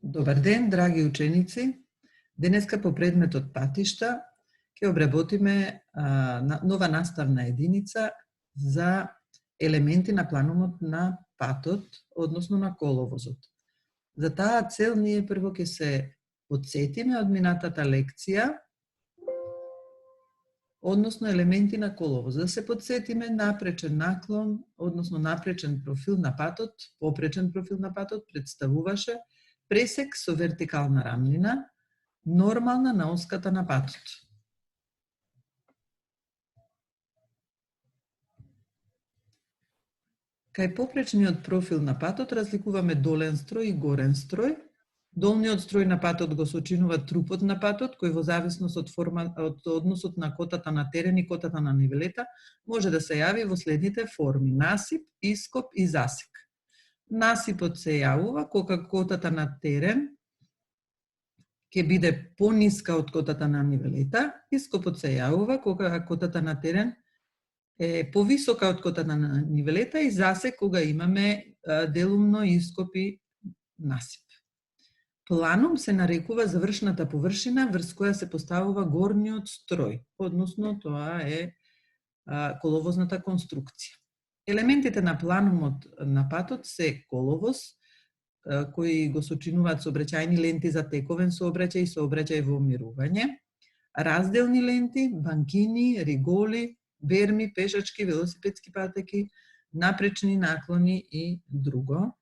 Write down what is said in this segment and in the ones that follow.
Добар ден, драги ученици. Денеска по предметот патишта ќе обработиме нова наставна единица за елементи на планумот на патот, односно на коловозот. За таа цел ние прво ќе се потсетиме од минатата лекција, односно елементи на коловоз. Да се потсетиме напречен наклон, односно напречен профил на патот, попречен профил на патот представуваше пресек со вертикална рамнина, нормална на оската на патот. Кај попречниот профил на патот разликуваме долен строј и горен строј. Долниот строј на патот го сочинува трупот на патот, кој во зависност од односот на котата на терен и котата на нивелета може да се јави во следните форми: насип, ископ и засек. Насипот се јавува кога котата на терен ќе биде пониска од котата на нивелета, ископот се јавува кога котата на терен е повисока од котата на нивелета и засек кога имаме делумно ископ и насип. Планум се нарекува завршната површина врз која се поставува горниот строј, односно тоа е коловозната конструкција. Елементите на планумот на патот се коловоз, кои го сочинуваат сообраќајни ленти за тековен сообраќај и сообраќај во умирување, разделни ленти, банкини, риголи, берми, пешачки, велосипедски патеки, напречни наклони и друго.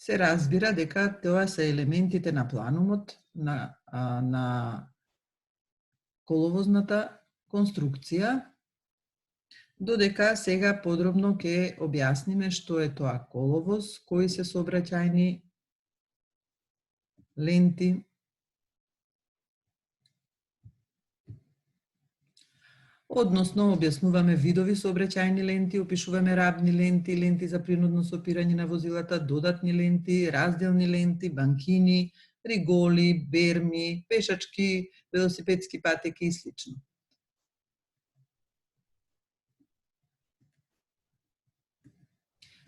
Се разбира дека тоа се елементите на планумот на коловозната конструкција, додека сега подробно ќе објасниме што е тоа коловоз, кои се сообраќајни ленти, односно објаснуваме видови сообраќајни ленти, опишуваме рабни ленти, ленти за принудно сопирање на возилата, додатни ленти, разделни ленти, банкини, риголи, берми, пешачки, велосипедски патеки и слично.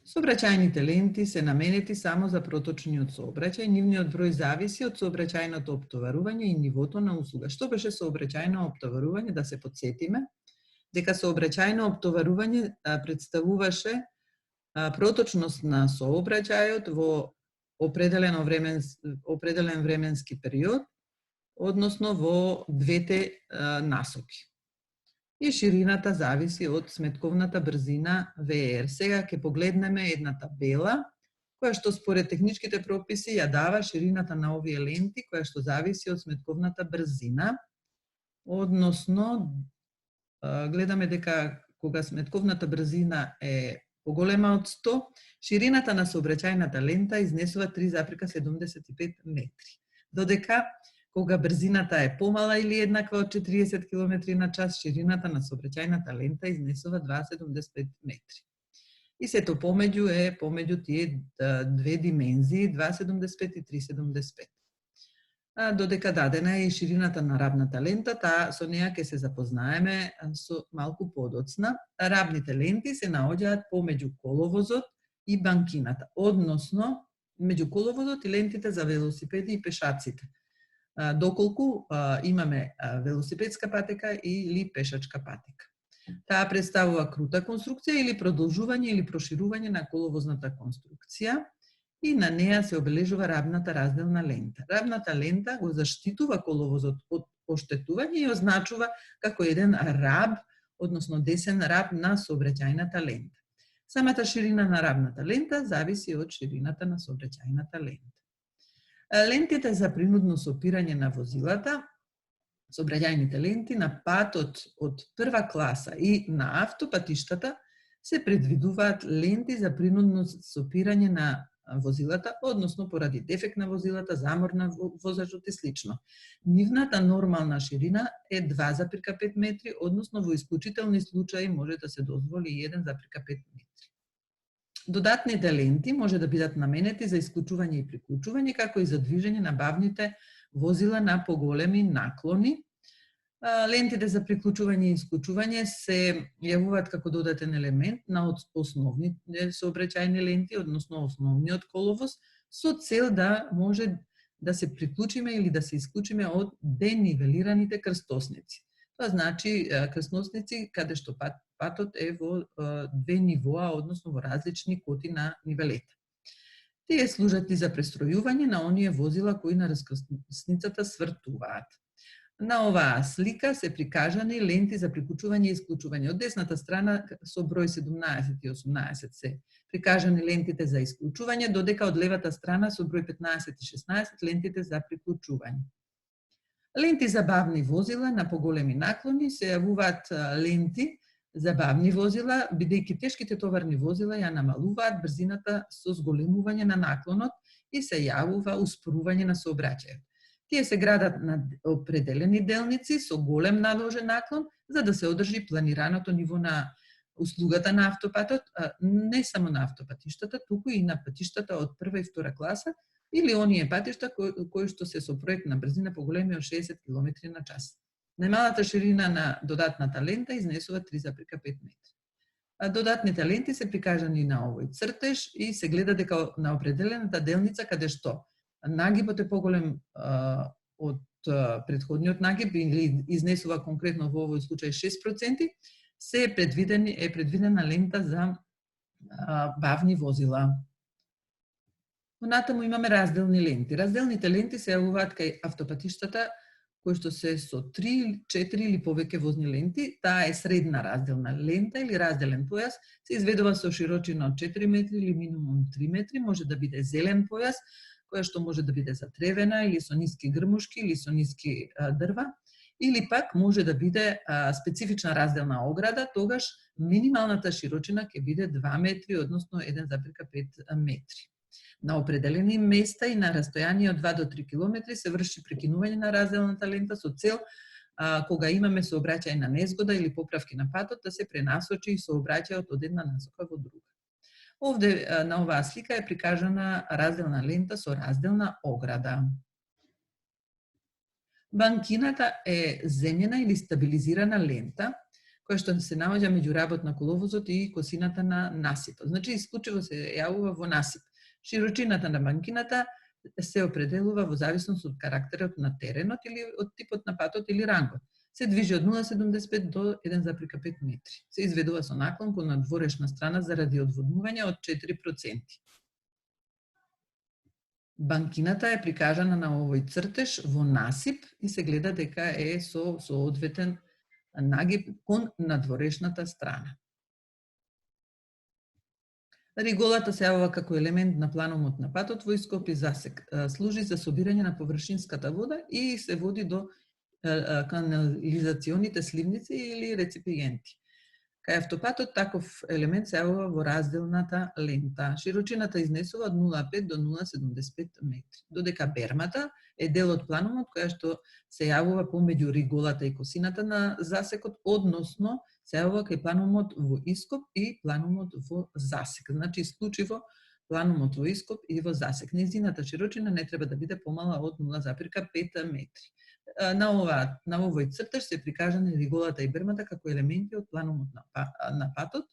Сообраќајните ленти се наменети само за проточниот сообраќај, нивниот број зависи од сообраќајното оптоварување и нивото на услуга. Што беше сообраќајно оптоварување? Да се потсетиме дека сообраќајно оптоварување представуваше проточност на сообраќајот во определен временски период, односно во двете насоки. И ширината зависи од сметковната брзина VR. Сега ќе погледнеме една табела, која што според техничките прописи ја дава ширината на овие ленти, која што зависи од сметковната брзина, односно гледаме дека кога сметковната брзина е поголема од 100, ширината на сообраќајната лента изнесува 3,75 метри. Додека кога брзината е помала или еднаква од 40 км на час, ширината на сообраќајната лента изнесува 2,75 метри. И сето помеѓу тие две димензии, 2,75 и 3,75. Додека дадена е и ширината на рабната лента, со неа ќе се запознаеме со малку подоцна. Рабните ленти се наоѓаат помеѓу коловозот и банкината, односно меѓу коловозот и лентите за велосипеди и пешаците. Доколку имаме велосипедска патека или пешачка патека. Таа представува крута конструкција или продолжување или проширување на коловозната конструкција и на неа се обележува рабната разделна лента. Рабната лента го заштитува коловозот од оштетување и означува како еден раб, односно десен раб на сообраќајната лента. Самата ширина на рабната лента зависи од ширината на сообраќајната лента. Лентите за принудно сопирање на возилата, сообраќајните ленти на патот од прва класа и на автопатиштата се предвидуваат ленти за принудно сопирање на возилата, односно поради дефект на возилата, замор на возачот и слично. Нивната нормална ширина е 2,5 метри, односно во исклучителни случаи може да се дозволи 1,5 метри. Додатните ленти може да бидат наменети за исклучување и приклучување, како и за движење на бавните возила на поголеми наклони. Лентите за приклучување и исклучување се јавуваат како додатен елемент на основните сообраќајни ленти, односно основниот коловоз, со цел да може да се приклучиме или да се исклучиме од денивелираните крстосници. Тоа значи крстосници каде што патот е во две нивоа, односно во различни коти на нивелета. Тие служат и за престројување на оние возила кои на раскрстосницата свртуваат. На оваа слика се прикажани ленти за приклучување и исклучување. Од десната страна со број 17 и 18 се прикажани лентите за исклучување, додека од левата страна со број 15 и 16 лентите за приклучување. Ленти за бавни возила на поголеми наклони се јавуваат ленти за бавни возила, бидејќи тешките товарни возила ја намалуваат брзината со зголемување на наклонот и се јавува успорување на сообраќајот. Тие се градат на определени делници со голем наложен наклон, за да се одржи планираното ниво на услугата на автопатот, не само на автопатиштата, туку и на патиштата од прва и втора класа, или оние патишта кои што се со проектна брзина поголеми од 60 км на час. Најмалата ширина на додатната лента изнесува 3,5 метри. Додатните ленти се прикажани на овој цртеж и се гледа дека на определената делница каде што нагибот е поголем од претходниот нагиб или изнесува конкретно во овој случај 6%, е предвидена лента за бавни возила. Понатаму имаме разделни ленти. Разделните ленти се јавуваат кај автопатиштата кои што се со 3, 4 или повеќе возни ленти. Таа е средна разделна лента или разделен појас, се изведува со широчина од 4 метри или минимум 3 метри, може да биде зелен појас, која што може да биде затревена или со ниски грмушки или со ниски дрва, или пак може да биде специфична разделна ограда, тогаш минималната широчина ќе биде 2 метри, односно 1,5 метри. На определени места и на растојание од 2 до 3 км се врши прекинување на разделната лента со цел кога имаме сообраќајна незгода или поправки на патот да се пренасочи и сообраќајот од една насока во друга. Овде на оваа слика е прикажана разделна лента со разделна ограда. Банкината е земјена или стабилизирана лента која што се наоѓа меѓу работ на коловозот и косината на насипот. Значи, исклучиво се јавува во насип. Широчината на банкината се определува во зависност од карактерот на теренот или од типот на патот или рангот. Се движи од 0,75 до 1,5 метри. Се изведува со наклон кон надворешна страна заради одводнување од 4%. Банкината е прикажана на овој цртеж во насип и се гледа дека е со соодветен нагиб кон надворешната страна. Риголата се јавува како елемент на планомот на патот во ископ и засек. Служи за собирање на површинската вода и се води до канализационите сливници или реципиенти. Кај автопатот таков елемент се јавува во разделната лента. Широчината изнесува од 0,5 до 0,75 метри. Додека бермата е дел од планомот која што се јавува помеѓу риголата и косината на засекот, односно се јавува кај планомот во ископ и планомот во засек. Значи, исклучиво планомот во ископ и во засек. Нејзината широчина не треба да биде помала од 0,5 метри. На овој цртеж се прикажани риголата и бермата како елементи од планомот на патот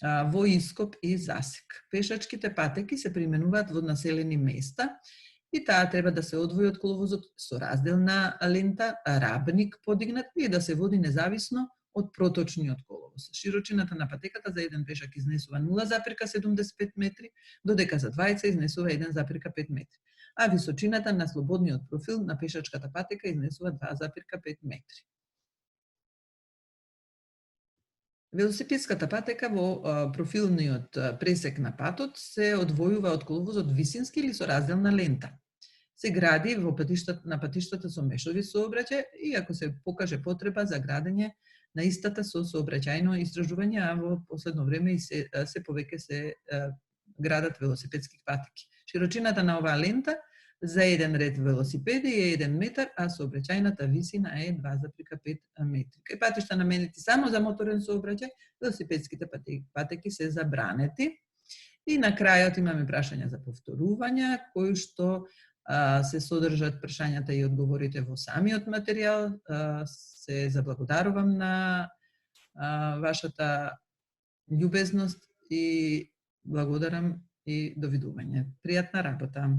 во ископ и засек. Пешачките патеки се применуваат во населени места и таа треба да се одвои од коловозот со разделна лента, рабник подигнат и да се води независно од проточниот коловоз. Широчината на патеката за еден пешак изнесува 0,75 метри, додека за двајца изнесува 1,5 метри, а височината на слободниот профил на пешачката патека изнесува 2,5 метри. Велосипедската патека во профилниот пресек на патот се одвојува од коловозот висински или со разделна лента. Се гради на патиштата со мешови сообраќај и ако се покаже потреба за градење на истата со сообраќајно истражување, а во последно време и се повеќе се градат велосипедски патеки. Широчината на оваа лента за еден ред велосипеди е 1 метар, а сообраќајната висина е 2,5 метри. Кај патишта наменети само за моторен сообраќај, велосипедските патеки се забранети. И на крајот имаме прашања за повторување, кои што се содржат прашањата и одговорите во самиот материјал. Се заблагодарувам на вашата љубезност и благодарам и довидување. Пријатна работа.